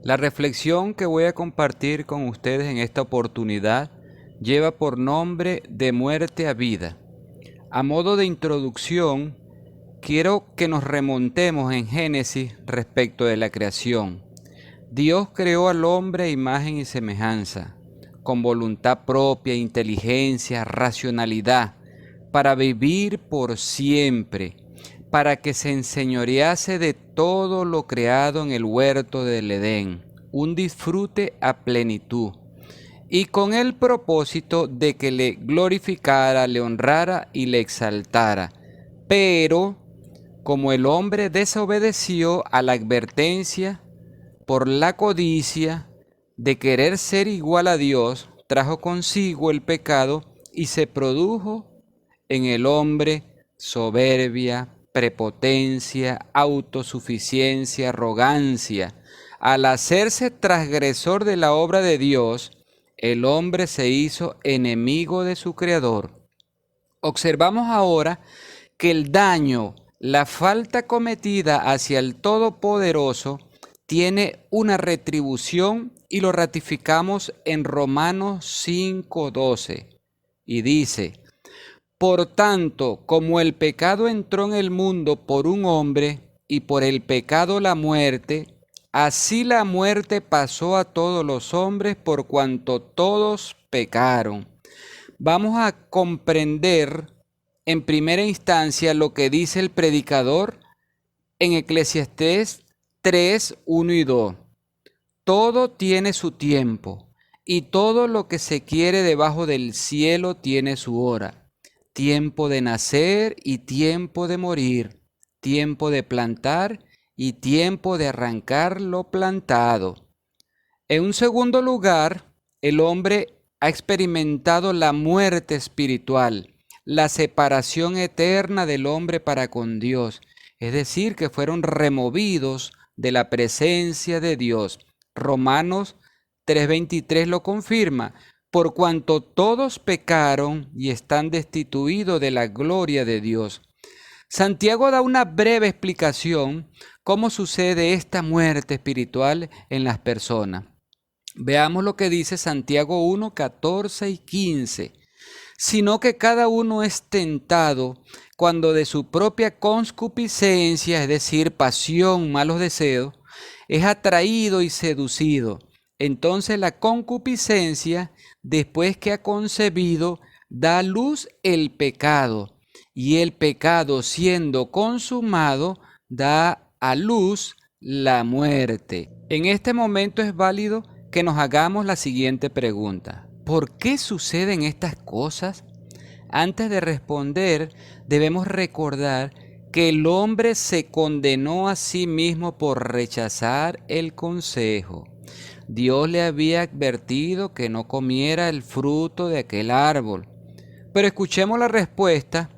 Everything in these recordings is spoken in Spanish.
La reflexión que voy a compartir con ustedes en esta oportunidad lleva por nombre De muerte a vida. A modo de introducción, quiero que nos remontemos en Génesis respecto de la creación. Dios creó al hombre a imagen y semejanza, con voluntad propia, inteligencia, racionalidad, para vivir por siempre, para que se enseñorease de todo lo creado en el huerto del Edén, un disfrute a plenitud, y con el propósito de que le glorificara, le honrara y le exaltara. Pero, como el hombre desobedeció a la advertencia, por la codicia de querer ser igual a Dios, trajo consigo el pecado y se produjo en el hombre soberbia, prepotencia, autosuficiencia, arrogancia. Al hacerse transgresor de la obra de Dios, el hombre se hizo enemigo de su Creador. Observamos ahora que el daño, la falta cometida hacia el Todopoderoso tiene una retribución y lo ratificamos en Romanos 5:12 y dice: por tanto, como el pecado entró en el mundo por un hombre y por el pecado la muerte, así la muerte pasó a todos los hombres por cuanto todos pecaron. Vamos a comprender en primera instancia lo que dice el predicador en Eclesiastés 3:1 y 2. Todo tiene su tiempo, y todo lo que se quiere debajo del cielo tiene su hora. Tiempo de nacer y tiempo de morir, tiempo de plantar y tiempo de arrancar lo plantado. En un segundo lugar, el hombre ha experimentado la muerte espiritual, la separación eterna del hombre para con Dios, es decir, que fueron removidos de la presencia de Dios. Romanos 3:23 lo confirma: por cuanto todos pecaron y están destituidos de la gloria de Dios. Santiago da una breve explicación cómo sucede esta muerte espiritual en las personas. Veamos lo que dice Santiago 1:14 y 15. Sino que cada uno es tentado cuando de su propia concupiscencia, es decir, pasión, malos deseos, es atraído y seducido. Entonces la concupiscencia, después que ha concebido, da a luz el pecado, y el pecado, siendo consumado, da a luz la muerte. En este momento es válido que nos hagamos la siguiente pregunta: ¿por qué suceden estas cosas? Antes de responder, debemos recordar que el hombre se condenó a sí mismo por rechazar el consejo. Dios le había advertido que no comiera el fruto de aquel árbol. Pero escuchemos la respuesta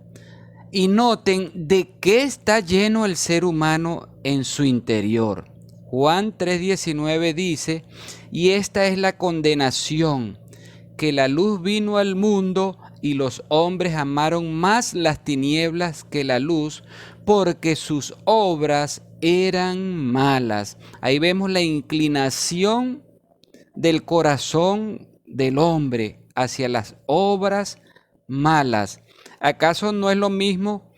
y noten de qué está lleno el ser humano en su interior. Juan 3:19 dice: y esta es la condenación, que la luz vino al mundo y los hombres amaron más las tinieblas que la luz, porque sus obras eran malas. Ahí vemos la inclinación del corazón del hombre hacia las obras malas. ¿Acaso no es lo mismo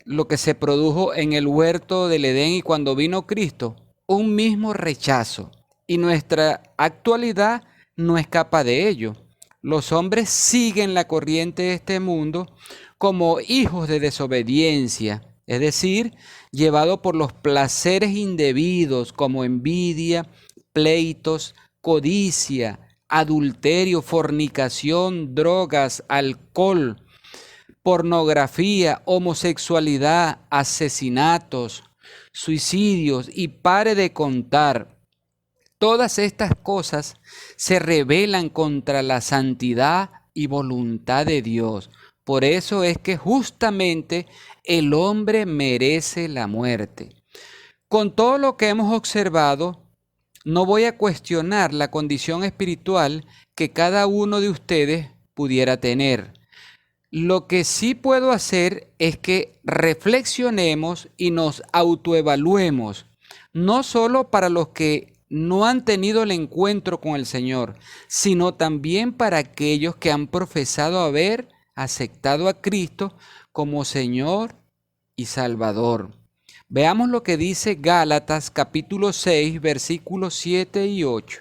lo que se produjo en el huerto del Edén y cuando vino Cristo? Un mismo rechazo. Y nuestra actualidad no escapa de ello. Los hombres siguen la corriente de este mundo como hijos de desobediencia, es decir, llevados por los placeres indebidos como envidia, pleitos, codicia, adulterio, fornicación, drogas, alcohol, pornografía, homosexualidad, asesinatos, suicidios y pare de contar. Todas estas cosas se rebelan contra la santidad y voluntad de Dios. Por eso es que justamente el hombre merece la muerte. Con todo lo que hemos observado, no voy a cuestionar la condición espiritual que cada uno de ustedes pudiera tener. Lo que sí puedo hacer es que reflexionemos y nos autoevaluemos, no solo para los que no han tenido el encuentro con el Señor, sino también para aquellos que han profesado haber aceptado a Cristo como Señor y Salvador. Veamos lo que dice Gálatas capítulo 6, versículos 7 y 8.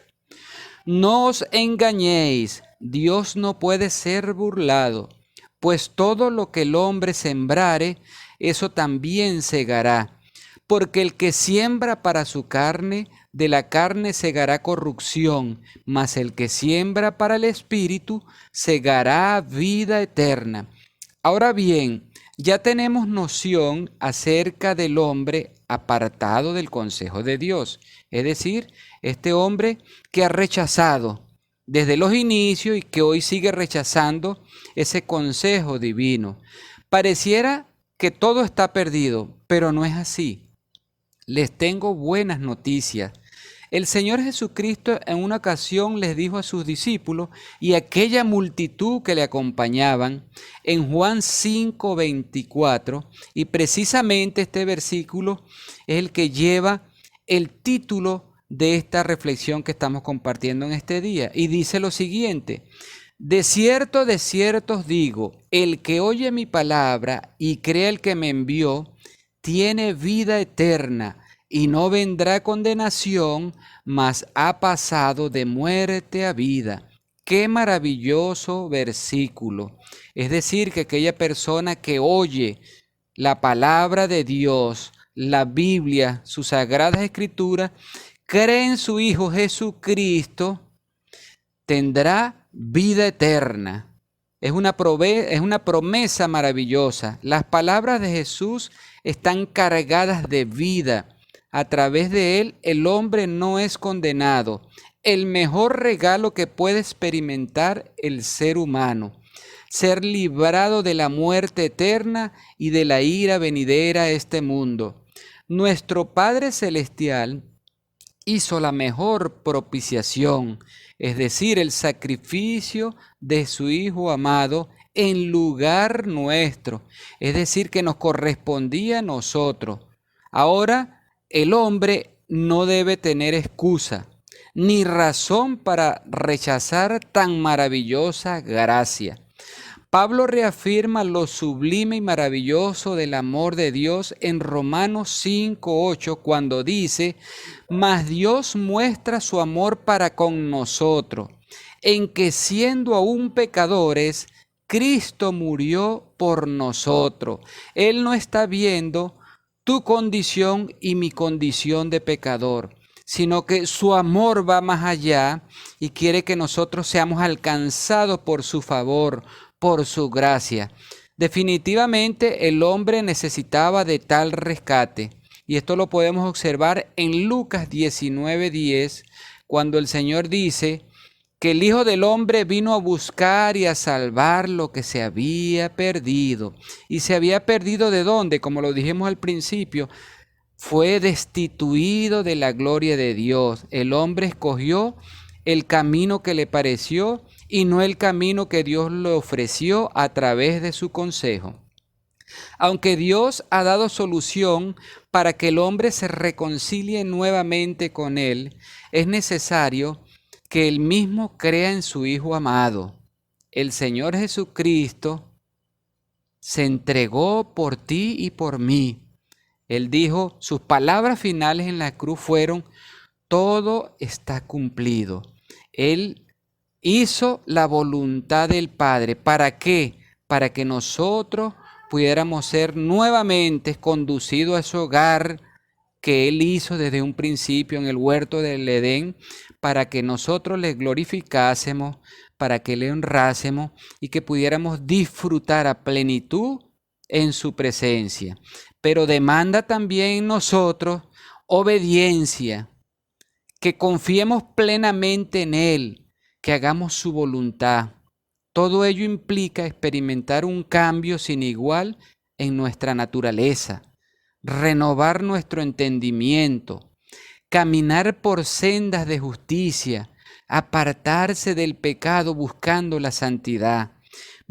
No os engañéis, Dios no puede ser burlado, pues todo lo que el hombre sembrare, eso también segará. Porque el que siembra para su carne, de la carne segará corrupción, mas el que siembra para el Espíritu, segará vida eterna. Ahora bien, ya tenemos noción acerca del hombre apartado del consejo de Dios, es decir, este hombre que ha rechazado desde los inicios y que hoy sigue rechazando ese consejo divino. Pareciera que todo está perdido, pero no es así. Les tengo buenas noticias. El Señor Jesucristo en una ocasión les dijo a sus discípulos y a aquella multitud que le acompañaban en Juan 5:24, y precisamente este versículo es el que lleva el título de esta reflexión que estamos compartiendo en este día. Y dice lo siguiente: de cierto os digo, el que oye mi palabra y cree al que me envió, tiene vida eterna y no vendrá condenación, mas ha pasado de muerte a vida. Qué maravilloso versículo. Es decir, que aquella persona que oye la palabra de Dios, la Biblia, sus sagradas escrituras, cree en su Hijo Jesucristo, tendrá vida eterna. Es una promesa maravillosa. Las palabras de Jesús están cargadas de vida. A través de él, el hombre no es condenado. El mejor regalo que puede experimentar el ser humano. Ser librado de la muerte eterna y de la ira venidera a este mundo. Nuestro Padre Celestial hizo la mejor propiciación, es decir, el sacrificio de su Hijo amado en lugar nuestro, es decir, que nos correspondía a nosotros. Ahora, el hombre no debe tener excusa ni razón para rechazar tan maravillosa gracia. Pablo reafirma lo sublime y maravilloso del amor de Dios en Romanos 5:8 cuando dice: mas Dios muestra su amor para con nosotros, en que siendo aún pecadores, Cristo murió por nosotros. Él no está viendo tu condición y mi condición de pecador, sino que su amor va más allá y quiere que nosotros seamos alcanzados por su favor, por su gracia. Definitivamente el hombre necesitaba de tal rescate, y esto lo podemos observar en Lucas 19:10, cuando el Señor dice que el Hijo del Hombre vino a buscar y a salvar lo que se había perdido. ¿Y se había perdido de dónde? Como lo dijimos al principio, fue destituido de la gloria de Dios. El hombre escogió el camino que le pareció y no el camino que Dios le ofreció a través de su consejo. Aunque Dios ha dado solución para que el hombre se reconcilie nuevamente con Él, es necesario que Él mismo crea en su Hijo amado. El Señor Jesucristo se entregó por ti y por mí. Él dijo, sus palabras finales en la cruz fueron: todo está cumplido. Él hizo la voluntad del Padre. ¿Para qué? Para que nosotros pudiéramos ser nuevamente conducidos a ese hogar que Él hizo desde un principio en el huerto del Edén, para que nosotros le glorificásemos, para que le honrásemos y que pudiéramos disfrutar a plenitud en su presencia. Pero demanda también en nosotros obediencia, que confiemos plenamente en Él, que hagamos su voluntad. Todo ello implica experimentar un cambio sin igual en nuestra naturaleza, renovar nuestro entendimiento, caminar por sendas de justicia, apartarse del pecado buscando la santidad,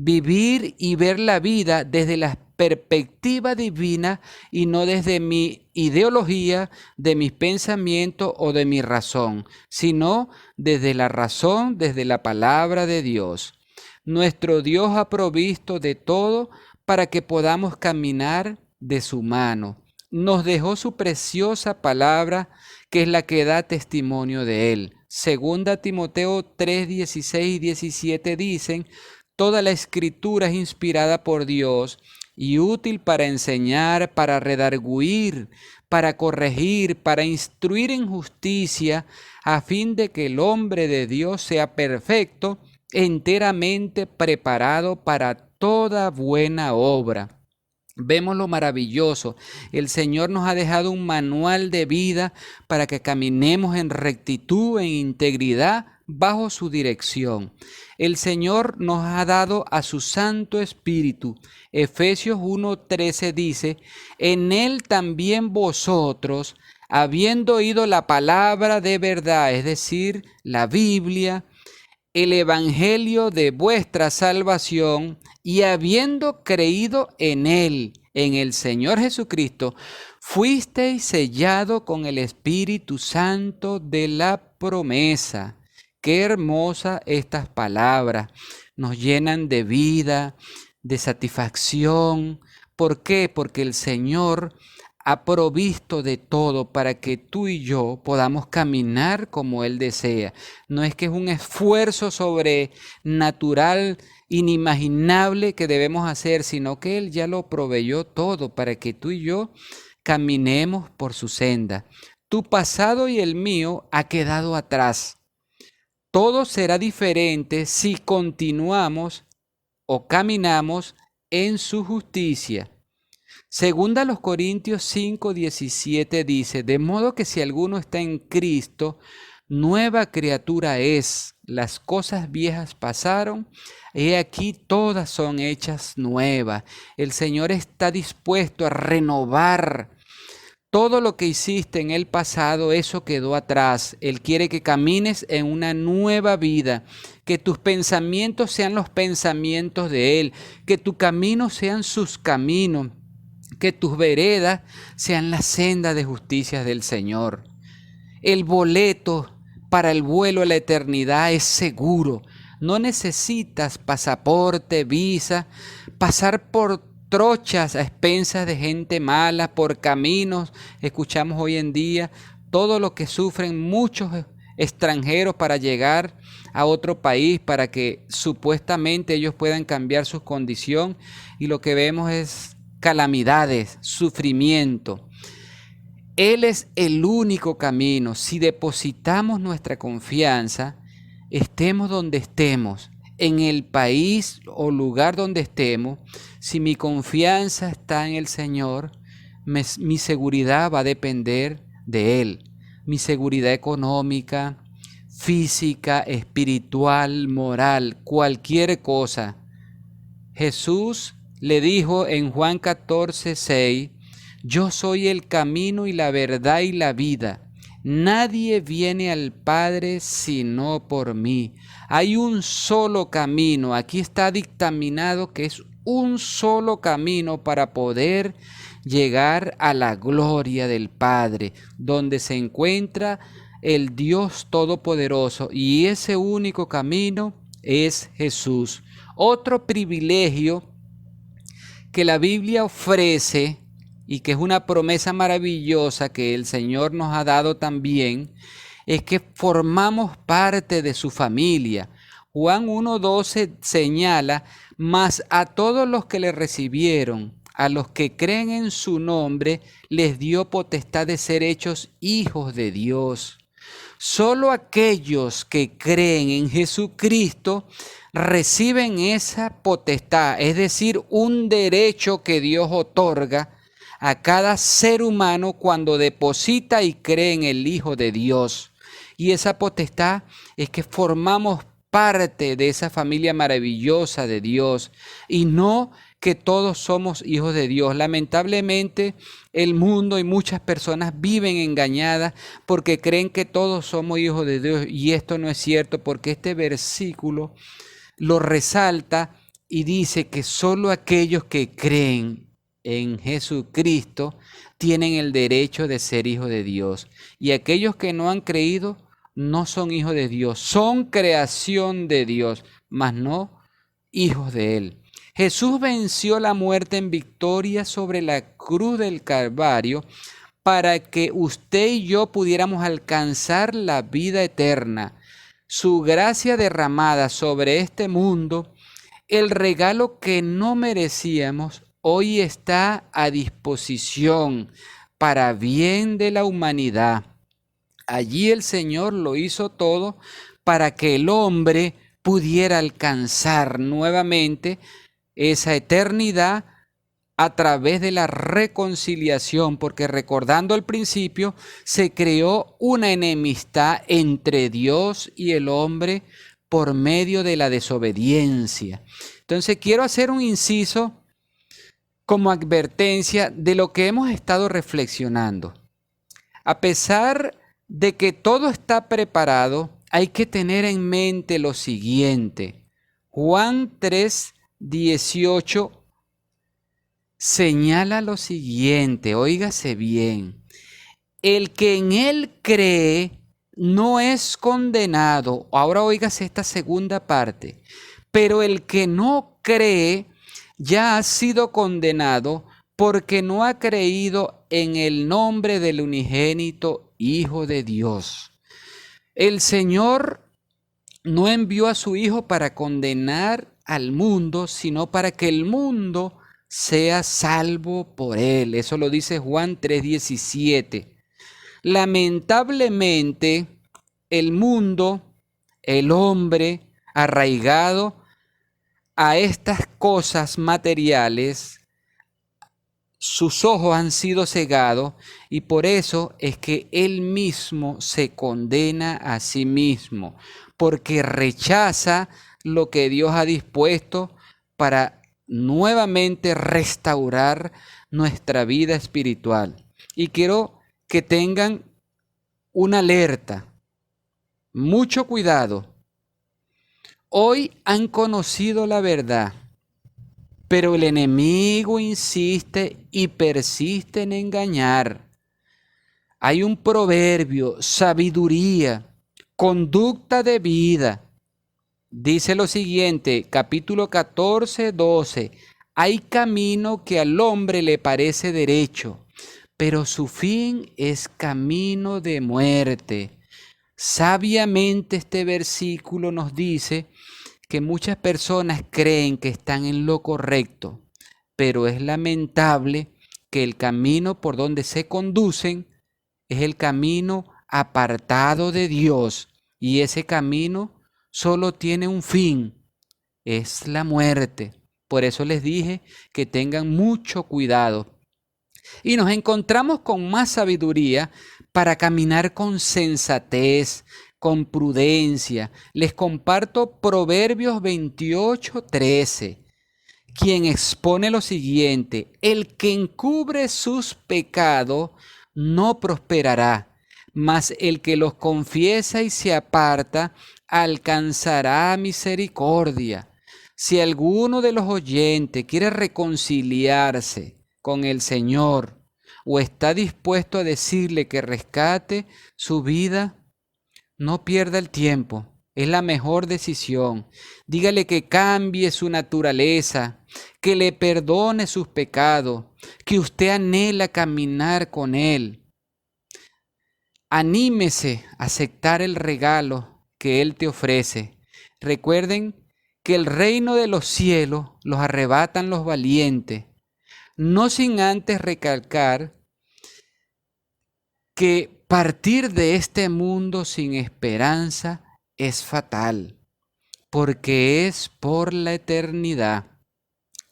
vivir y ver la vida desde la perspectiva divina y no desde mi ideología, de mis pensamientos o de mi razón, sino desde la razón, desde la palabra de Dios. Nuestro Dios ha provisto de todo para que podamos caminar de su mano. Nos dejó su preciosa palabra, que es la que da testimonio de él. Segunda Timoteo 3, 16 y 17 dicen: toda la escritura es inspirada por Dios y útil para enseñar, para redarguir, para corregir, para instruir en justicia, a fin de que el hombre de Dios sea perfecto, enteramente preparado para toda buena obra. Vemos lo maravilloso. El Señor nos ha dejado un manual de vida para que caminemos en rectitud, en integridad, bajo su dirección. El Señor nos ha dado a su Santo Espíritu. Efesios 1:13 dice: en Él también vosotros, habiendo oído la palabra de verdad, es decir, la Biblia, el evangelio de vuestra salvación, y habiendo creído en él, en el Señor Jesucristo, fuisteis sellado con el Espíritu Santo de la promesa. Qué hermosa estas palabras, nos llenan de vida, de satisfacción. ¿Por qué? Porque el Señor ha provisto de todo para que tú y yo podamos caminar como Él desea. No es que es un esfuerzo sobrenatural, inimaginable que debemos hacer, sino que Él ya lo proveyó todo para que tú y yo caminemos por su senda. Tu pasado y el mío ha quedado atrás. Todo será diferente si continuamos o caminamos en su justicia. Segunda los Corintios 5:17 dice: de modo que si alguno está en Cristo, nueva criatura es. Las cosas viejas pasaron, he aquí todas son hechas nuevas. El Señor está dispuesto a renovar todo lo que hiciste en el pasado. Eso quedó atrás. Él quiere que camines en una nueva vida, que tus pensamientos sean los pensamientos de Él, que tu camino sean sus caminos, que tus veredas sean la senda de justicia del Señor. El boleto para el vuelo a la eternidad es seguro. No necesitas pasaporte, visa, pasar por trochas a expensas de gente mala, por caminos. Escuchamos hoy en día todo lo que sufren muchos extranjeros para llegar a otro país, para que supuestamente ellos puedan cambiar su condición, y lo que vemos es calamidades, sufrimiento. Él es el único camino. Si depositamos nuestra confianza, estemos donde estemos, en el país o lugar donde estemos, si mi confianza está en el Señor, mi seguridad va a depender de Él. Mi seguridad económica, física, espiritual, moral, cualquier cosa. Jesús le dijo en Juan 14:6: yo soy el camino y la verdad y la vida. Nadie viene al Padre sino por mí. Hay un solo camino. Aquí está dictaminado que es un solo camino para poder llegar a la gloria del Padre, donde se encuentra el Dios Todopoderoso, y ese único camino es Jesús. Otro privilegio que la Biblia ofrece, y que es una promesa maravillosa que el Señor nos ha dado también, es que formamos parte de su familia. Juan 1:12 señala: mas a todos los que le recibieron, a los que creen en su nombre, les dio potestad de ser hechos hijos de Dios. Solo aquellos que creen en Jesucristo reciben esa potestad, es decir, un derecho que Dios otorga a cada ser humano cuando deposita y cree en el Hijo de Dios. Y esa potestad es que formamos parte de esa familia maravillosa de Dios, y no que todos somos hijos de Dios. Lamentablemente, el mundo y muchas personas viven engañadas porque creen que todos somos hijos de Dios, y esto no es cierto, porque este versículo lo resalta y dice que solo aquellos que creen en Jesucristo tienen el derecho de ser hijos de Dios. Y aquellos que no han creído no son hijos de Dios, son creación de Dios, mas no hijos de Él. Jesús venció la muerte en victoria sobre la cruz del Calvario para que usted y yo pudiéramos alcanzar la vida eterna. Su gracia derramada sobre este mundo, el regalo que no merecíamos, hoy está a disposición para bien de la humanidad. Allí el Señor lo hizo todo para que el hombre pudiera alcanzar nuevamente esa eternidad a través de la reconciliación, porque recordando al principio, se creó una enemistad entre Dios y el hombre por medio de la desobediencia. Entonces quiero hacer un inciso como advertencia de lo que hemos estado reflexionando. A pesar de que todo está preparado, hay que tener en mente lo siguiente. Juan 3:18 señala lo siguiente, óigase bien. El que en él cree no es condenado. Ahora óigase esta segunda parte. Pero el que no cree ya ha sido condenado porque no ha creído en el nombre del unigénito Hijo de Dios. El Señor no envió a su Hijo para condenar al mundo, sino para que el mundo sea salvo por él. Eso lo dice Juan 3:17. Lamentablemente, el mundo, el hombre arraigado a estas cosas materiales, sus ojos han sido cegados y por eso es que él mismo se condena a sí mismo, porque rechaza lo que Dios ha dispuesto para nuevamente restaurar nuestra vida espiritual. Y quiero que tengan una alerta, mucho cuidado. Hoy han conocido la verdad, pero el enemigo insiste y persiste en engañar. Hay un proverbio, sabiduría, conducta de vida. Dice lo siguiente, capítulo 14:12. Hay camino que al hombre le parece derecho, pero su fin es camino de muerte. Sabiamente este versículo nos dice que muchas personas creen que están en lo correcto, pero es lamentable que el camino por donde se conducen es el camino apartado de Dios, y ese camino solo tiene un fin, es la muerte. Por eso les dije que tengan mucho cuidado. Y nos encontramos con más sabiduría para caminar con sensatez, con prudencia. Les comparto Proverbios 28:13, quien expone lo siguiente: el que encubre sus pecados no prosperará, mas el que los confiesa y se aparta alcanzará misericordia. Si alguno de los oyentes quiere reconciliarse con el Señor o está dispuesto a decirle que rescate su vida, no pierda el tiempo, es la mejor decisión. Dígale que cambie su naturaleza, que le perdone sus pecados, que usted anhela caminar con Él. Anímese a aceptar el regalo que Él te ofrece. Recuerden que el reino de los cielos los arrebatan los valientes, no sin antes recalcar que partir de este mundo sin esperanza es fatal, porque es por la eternidad.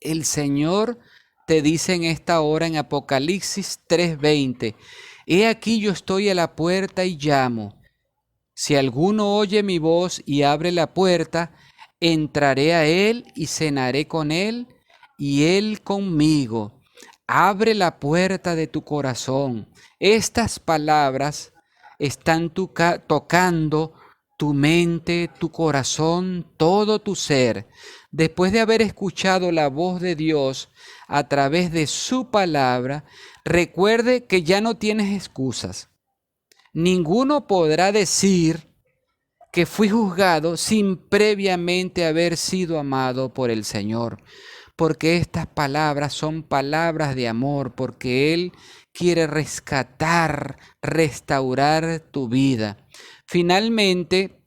El Señor te dice en esta hora en Apocalipsis 3:20, he aquí yo estoy a la puerta y llamo. Si alguno oye mi voz y abre la puerta, entraré a él y cenaré con él y él conmigo. Abre la puerta de tu corazón. Estas palabras están tocando tu mente, tu corazón, todo tu ser, después de haber escuchado la voz de Dios a través de su palabra, recuerde que ya no tienes excusas. Ninguno podrá decir que fui juzgado sin previamente haber sido amado por el Señor, porque estas palabras son palabras de amor, porque Él quiere rescatar, restaurar tu vida. Finalmente,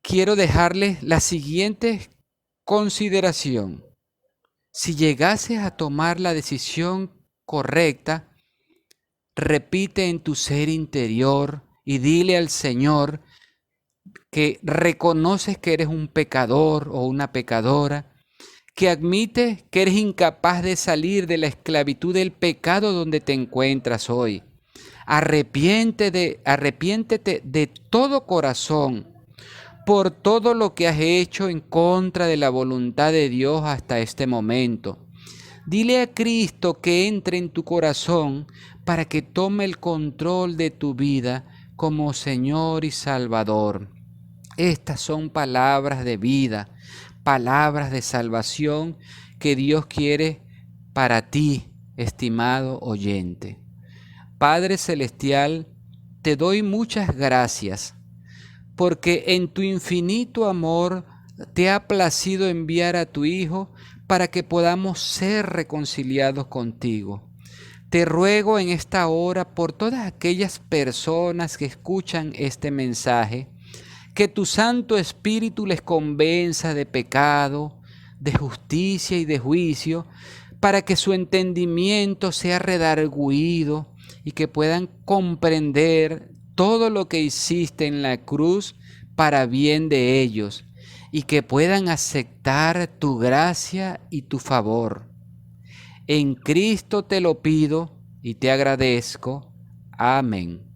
quiero dejarles la siguiente consideración. Si llegases a tomar la decisión correcta, repite en tu ser interior y dile al Señor que reconoces que eres un pecador o una pecadora, que admites que eres incapaz de salir de la esclavitud del pecado donde te encuentras hoy. Arrepiéntete de todo corazón por todo lo que has hecho en contra de la voluntad de Dios hasta este momento. Dile a Cristo que entre en tu corazón para que tome el control de tu vida como Señor y Salvador. Estas son palabras de vida, palabras de salvación que Dios quiere para ti, estimado oyente. Padre Celestial, te doy muchas gracias porque en tu infinito amor te ha placido enviar a tu Hijo para que podamos ser reconciliados contigo. Te ruego en esta hora por todas aquellas personas que escuchan este mensaje, que tu Santo Espíritu les convenza de pecado, de justicia y de juicio, para que su entendimiento sea redargüido y que puedan comprender todo lo que hiciste en la cruz para bien de ellos, y que puedan aceptar tu gracia y tu favor. En Cristo te lo pido y te agradezco. Amén.